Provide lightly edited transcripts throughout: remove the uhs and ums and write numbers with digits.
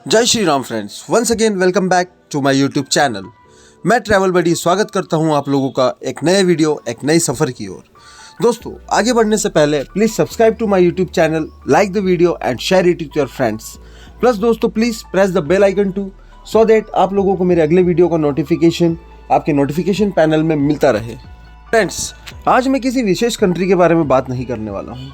जय Shri Ram friends, once again welcome back to my YouTube channel. मैं travel buddy स्वागत करता हूं आप लोगों का एक नए वीडियो, एक नई सफ़र की ओर। दोस्तों, आगे बढ़ने से पहले please subscribe to my YouTube channel, like the video and share it with your friends. Plus दोस्तों, please press the bell icon to so that आप लोगों को मेरे अगले वीडियो का नोटिफिकेशन आपके नोटिफिकेशन पैनल में मिलता रहे। फ्रेंड्स, आज मैं किसी विशेष कंट्री के बारे में बात नहीं करने वाला हूँ।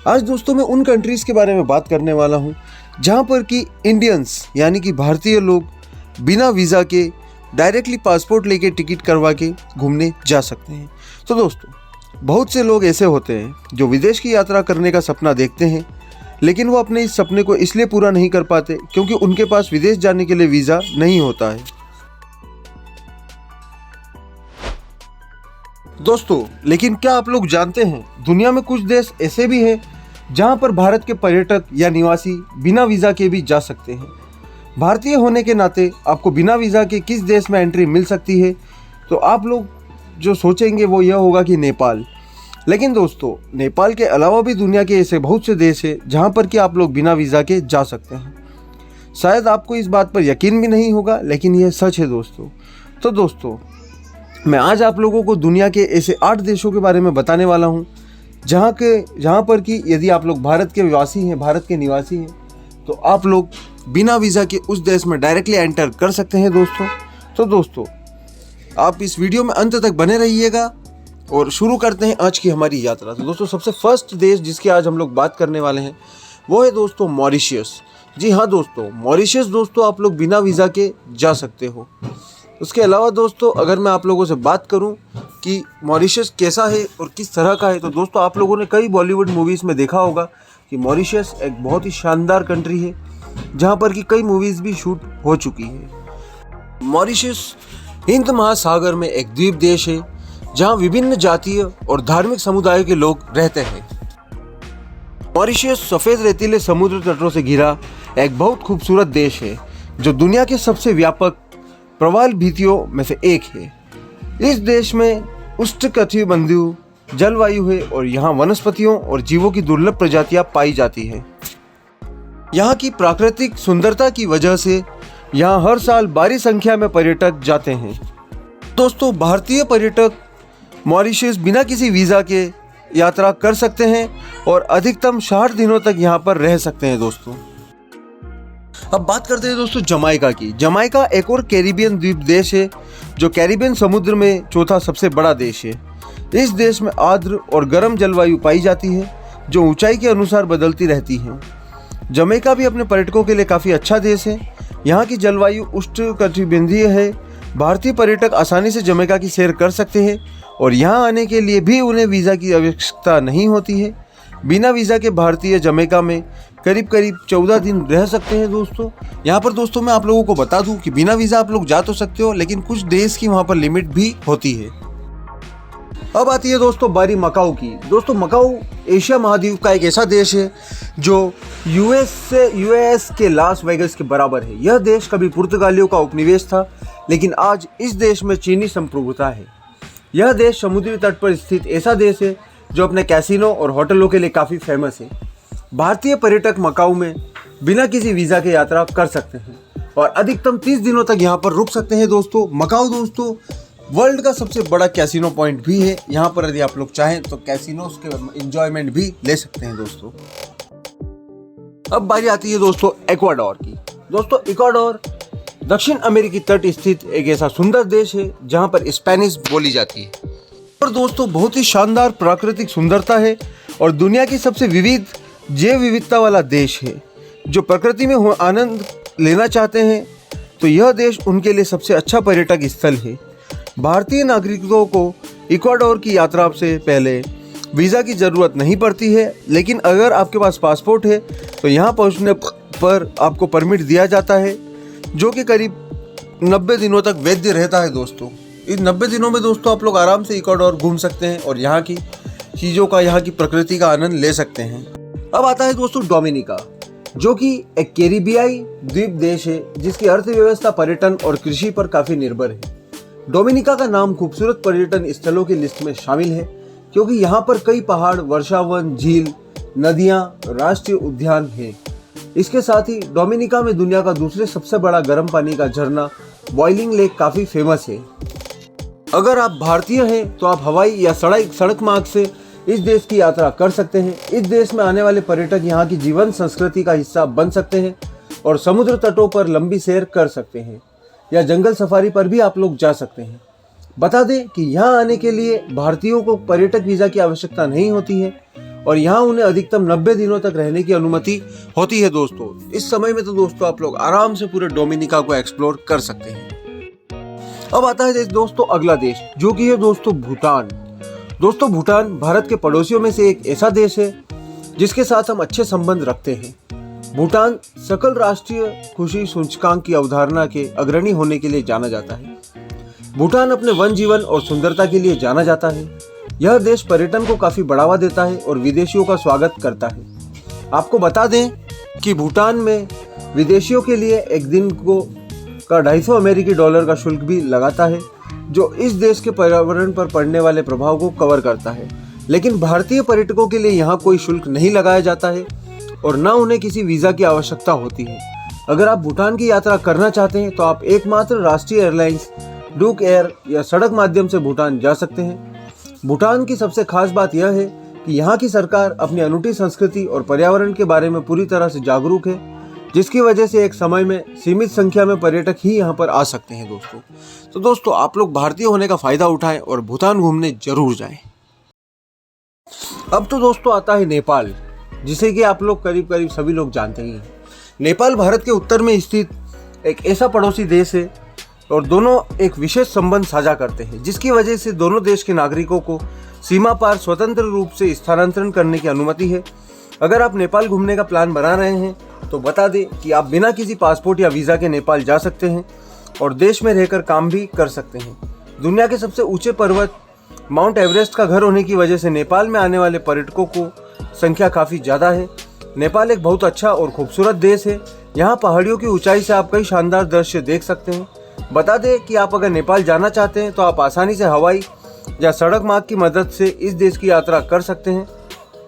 आज दोस्तों मैं उन कंट्रीज़ के बारे में बात करने वाला हूँ जहाँ पर कि इंडियंस यानी कि भारतीय लोग बिना वीज़ा के डायरेक्टली पासपोर्ट लेके टिकट करवा के घूमने जा सकते हैं। तो दोस्तों, बहुत से लोग ऐसे होते हैं जो विदेश की यात्रा करने का सपना देखते हैं, लेकिन वो अपने इस सपने को इसलिए पूरा नहीं कर पाते क्योंकि उनके पास विदेश जाने के लिए वीज़ा नहीं होता है। दोस्तों, लेकिन क्या आप लोग जानते हैं दुनिया में कुछ देश ऐसे भी हैं जहां पर भारत के पर्यटक या निवासी बिना वीज़ा के भी जा सकते हैं। भारतीय होने के नाते आपको बिना वीज़ा के किस देश में एंट्री मिल सकती है, तो आप लोग जो सोचेंगे वो यह होगा कि नेपाल। लेकिन दोस्तों, नेपाल के अलावा भी दुनिया के ऐसे बहुत से देश हैं जहां पर कि आप लोग बिना वीज़ा के जा सकते हैं। शायद आपको इस बात पर यकीन भी नहीं होगा, लेकिन यह सच है दोस्तों। तो दोस्तों, मैं आज आप लोगों को दुनिया के ऐसे 8 देशों के बारे में बताने वाला हूं जहाँ पर कि यदि आप लोग भारत के निवासी हैं तो आप लोग बिना वीज़ा के उस देश में डायरेक्टली एंटर कर सकते हैं दोस्तों। तो दोस्तों, आप इस वीडियो में अंत तक बने रहिएगा और शुरू करते हैं आज की हमारी यात्रा। तो दोस्तों, सबसे फर्स्ट देश जिसकी आज हम लोग बात करने वाले हैं वो है दोस्तों मॉरिशस। जी हाँ दोस्तों, मॉरिशस दोस्तों आप लोग बिना वीज़ा के जा सकते हो। उसके अलावा दोस्तों, अगर मैं आप लोगों से बात करूं कि मॉरिशस कैसा है और किस तरह का है, तो दोस्तों आप लोगों ने कई बॉलीवुड मूवीज़ में देखा होगा कि मॉरिशस एक बहुत ही शानदार कंट्री है जहां पर कि कई मूवीज़ भी शूट हो चुकी है। मॉरिशस हिंद महासागर में एक द्वीप देश है जहां विभिन्न जातीय और धार्मिक समुदायों के लोग रहते हैं। मॉरिशस सफ़ेद रेतीले समुद्र तटों से घिरा एक बहुत खूबसूरत देश है जो दुनिया के सबसे व्यापक प्रवाल भीतियों में से एक है। इस देश में उष्णकटिबंधीय जलवायु है और यहाँ वनस्पतियों और जीवों की दुर्लभ प्रजातियां पाई जाती हैं। यहाँ की प्राकृतिक सुंदरता की वजह से यहाँ हर साल भारी संख्या में पर्यटक जाते हैं। दोस्तों, भारतीय पर्यटक मॉरिशस बिना किसी वीज़ा के यात्रा कर सकते हैं और अधिकतम 60 दिनों तक यहाँ पर रह सकते हैं दोस्तों। अब बात करते हैं दोस्तों जमाइका की। जमाइका एक और कैरिबियन द्वीप देश है जो कैरिबियन समुद्र में चौथा सबसे बड़ा देश है। इस देश में आर्द्र और गर्म जलवायु पाई जाती है जो ऊंचाई के अनुसार बदलती रहती है। जमैका भी अपने पर्यटकों के लिए काफ़ी अच्छा देश है। यहाँ की जलवायु उष्णकटिबंधीय है। भारतीय पर्यटक आसानी से जमैका की सैर कर सकते हैं और यहाँ आने के लिए भी उन्हें वीज़ा की आवश्यकता नहीं होती है। बिना वीज़ा के भारतीय जमैका में करीब 14 दिन रह सकते हैं दोस्तों। यहाँ पर दोस्तों मैं आप लोगों को बता दूं कि बिना वीज़ा आप लोग जा तो सकते हो, लेकिन कुछ डेज की वहाँ पर लिमिट भी होती है। अब आती है दोस्तों बारी मकाऊ की। दोस्तों, मकाऊ एशिया महाद्वीप का एक ऐसा देश है जो यूएस के लास वेगास के बराबर है। यह देश कभी पुर्तगालियों का उपनिवेश था, लेकिन आज इस देश में चीनी संप्रभुता है। यह देश समुद्री तट पर स्थित ऐसा देश है जो अपने कैसीनो और होटलों के लिए काफ़ी फेमस है। भारतीय पर्यटक मकाऊ में बिना किसी वीज़ा के यात्रा कर सकते हैं और अधिकतम 30 दिनों तक यहाँ पर रुक सकते हैं दोस्तों। मकाऊ दोस्तों वर्ल्ड का सबसे बड़ा कैसीनो पॉइंट भी है। यहाँ पर यदि आप लोग चाहें तो कैसीनोस के एंजॉयमेंट भी ले सकते हैं दोस्तों। अब बारी आती है दोस्तों इक्वाडोर की। दोस्तों, इक्वाडोर दक्षिण अमेरिकी तट स्थित एक ऐसा सुंदर देश है जहाँ पर स्पेनिश बोली जाती है। और दोस्तों बहुत ही शानदार प्राकृतिक सुंदरता है और दुनिया की सबसे विविध जैव विविधता वाला देश है। जो प्रकृति में आनंद लेना चाहते हैं तो यह देश उनके लिए सबसे अच्छा पर्यटक स्थल है। भारतीय नागरिकों को इक्वाडोर की यात्रा से पहले वीज़ा की ज़रूरत नहीं पड़ती है, लेकिन अगर आपके पास पासपोर्ट है तो यहाँ पहुँचने पर आपको परमिट दिया जाता है जो कि करीब 90 दिनों तक वैध रहता है दोस्तों। इन 90 दिनों में दोस्तों आप लोग आराम से इक्वाडोर घूम सकते हैं और यहाँ की चीज़ों का, यहाँ की प्रकृति का आनंद ले सकते हैं। अब आता है दोस्तों डोमिनिका, जो कि एक कैरिबियाई द्वीप देश है जिसकी अर्थव्यवस्था पर्यटन और कृषि पर काफ़ी निर्भर है। डोमिनिका का नाम खूबसूरत पर्यटन स्थलों की लिस्ट में शामिल है क्योंकि यहाँ पर कई पहाड़, वर्षावन, झील, नदियाँ, राष्ट्रीय उद्यान हैं। इसके साथ ही डोमिनिका में दुनिया का दूसरे सबसे बड़ा गर्म पानी का झरना बॉइलिंग लेक काफ़ी फेमस है। अगर आप भारतीय हैं तो आप हवाई या सड़क मार्ग से इस देश की यात्रा कर सकते हैं। इस देश में आने वाले पर्यटक यहाँ की जीवन संस्कृति का हिस्सा बन सकते हैं और समुद्र तटों पर लंबी सैर कर सकते हैं या जंगल सफारी पर भी आप लोग जा सकते हैं। बता दें कि यहाँ आने के लिए भारतीयों को पर्यटक वीज़ा की आवश्यकता नहीं होती है और यहाँ उन्हें अधिकतम 90 दिनों तक रहने की अनुमति होती है। दोस्तों इस समय में तो दोस्तों आप लोग आराम से पूरे डोमिनिका को एक्सप्लोर कर सकते हैं। अब आता है दोस्तों अगला देश, जो कि है दोस्तों भूटान। दोस्तों भूटान भारत के पड़ोसियों में से एक ऐसा देश है जिसके साथ हम अच्छे संबंध रखते हैं। भूटान सकल राष्ट्रीय खुशी सूचकांक की अवधारणा के अग्रणी होने के लिए जाना जाता है। भूटान अपने वन जीवन और सुंदरता के लिए जाना जाता है। यह देश पर्यटन को काफी बढ़ावा देता है और विदेशियों का स्वागत करता है। आपको बता दें कि भूटान में विदेशियों के लिए एक दिन का $250 अमेरिकी का शुल्क भी लगाता है, जो इस देश के पर्यावरण पर पड़ने वाले प्रभाव को कवर करता है। लेकिन भारतीय पर्यटकों के लिए यहाँ कोई शुल्क नहीं लगाया जाता है और न उन्हें किसी वीज़ा की आवश्यकता होती है। अगर आप भूटान की यात्रा करना चाहते हैं तो आप एकमात्र राष्ट्रीय एयरलाइंस डूक एयर या सड़क माध्यम से भूटान जा सकते हैं। भूटान की सबसे खास बात यह है कि यहाँ की सरकार अपनी अनूठी संस्कृति और पर्यावरण के बारे में पूरी तरह से जागरूक है, जिसकी वजह से एक समय में सीमित संख्या में पर्यटक ही यहाँ पर आ सकते हैं। तो दोस्तों आप लोग भारतीय होने का फायदा उठाएं और भूटान घूमने जरूर जाएं। अब तो दोस्तों आता है नेपाल, जिसे कि आप लोग करीब सभी लोग जानते ही हैं। नेपाल भारत के उत्तर में स्थित एक ऐसा पड़ोसी देश है और दोनों एक विशेष संबंध साझा करते हैं, जिसकी वजह से दोनों देश के नागरिकों को सीमा पार स्वतंत्र रूप से स्थानांतरण करने की अनुमति है। अगर आप नेपाल घूमने का प्लान बना रहे हैं तो बता दें कि आप बिना किसी पासपोर्ट या वीज़ा के नेपाल जा सकते हैं और देश में रहकर काम भी कर सकते हैं। दुनिया के सबसे ऊंचे पर्वत माउंट एवरेस्ट का घर होने की वजह से नेपाल में आने वाले पर्यटकों को संख्या काफ़ी ज़्यादा है। नेपाल एक बहुत अच्छा और खूबसूरत देश है। यहाँ पहाड़ियों की ऊंचाई से आप कई शानदार दृश्य देख सकते हैं। बता दें कि आप अगर नेपाल जाना चाहते हैं तो आप आसानी से हवाई या सड़क मार्ग की मदद से इस देश की यात्रा कर सकते हैं।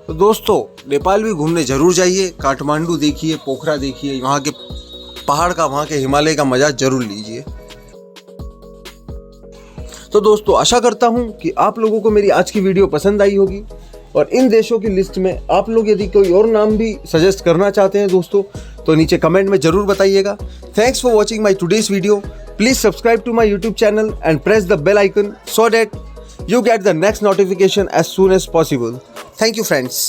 तो दोस्तों नेपाल भी घूमने जरूर जाइए। काठमांडू देखिए, पोखरा देखिए, वहाँ के पहाड़ का, वहाँ के हिमालय का मजा जरूर लीजिए। तो दोस्तों आशा करता हूँ कि आप लोगों को मेरी आज की वीडियो पसंद आई होगी और इन देशों की लिस्ट में आप लोग यदि कोई और नाम भी सजेस्ट करना चाहते हैं दोस्तों तो नीचे कमेंट में जरूर बताइएगा। Thanks for watching my today's video. Please subscribe to my YouTube channel and press the bell icon so that you get the next notification as soon as possible. Thank you friends.